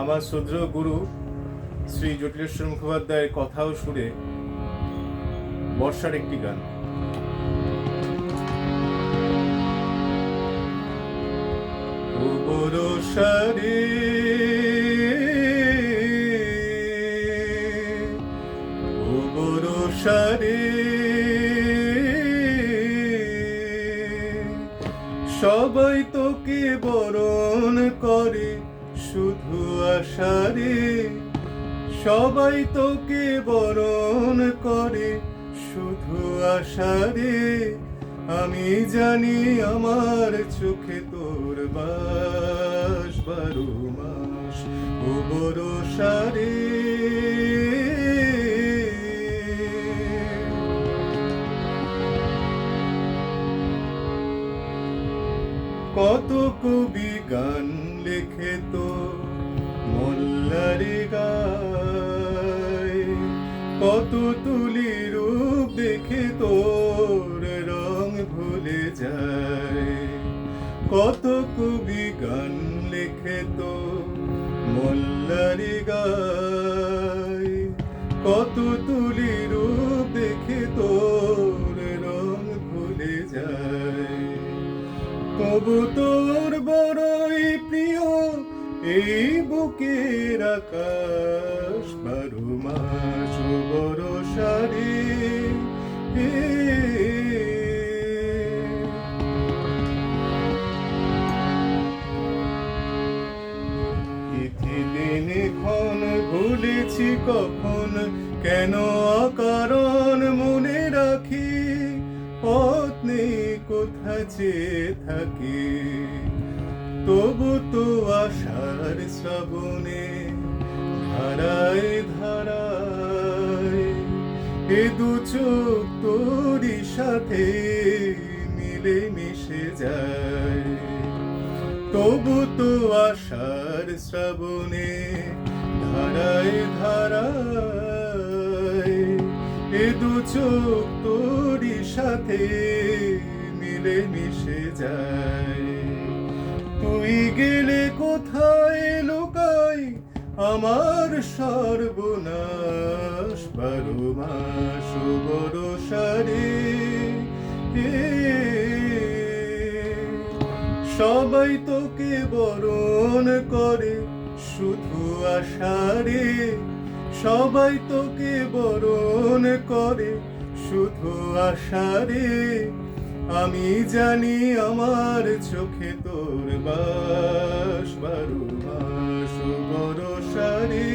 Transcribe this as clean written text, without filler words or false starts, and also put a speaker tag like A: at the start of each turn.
A: আমার শ্রদ্ধেয় গুরু শ্রী জটিলেশ্বর মুখোপাধ্যায়ের কথা ও সুরে বর্ষার একটি গান। ও বরষারে ও বরষারে সবাই তোকে বরণ করে শুধু আশারে, সবাই তোকে বরণ করে শুধু আশারে। আমি জানি আমার চোখে তোর বাস 12 মাস ও বরষারে। কত কবি গান লেখে তো মোল্লারে গায়, কত তুলি রূপ দেখে তোর রং ভুলে যায়। কত কবি গান লেখে তো মোল্লারে গায়, কত তুলি রূপ দেখে তোর রং ভুলে যায়। তবু তোর বড়ই প্রিয় এই বুকের আকাশ 12 মাস ও বরষারে। তিথি দিন ক্ষণ ভুলেছি কখন, কেন অকারণ মনে রাখি। পথ নেই কোথা চেয়ে থাকি, তবু তো আশার শ্রাবণে ধারায় ধারায় এ দু চোখ তোরই সাথে মিলে মিশে যায়। তবু তো আশার শ্রাবণে ধারায় ধারায় এ দু চোখ তোরই সাথে মিলে মিশে যায়। তুই গেলে কোথায় লুকাই আমার সর্বনাশ 12 মাস ও বরষারে। সবাই তোকে বরণ করে শুধু আশারে, সবাই তোকে বরণ করে শুধু আশারে। আমি জানি আমার চোখে তোর বাস 12 মাস ও বরষারে।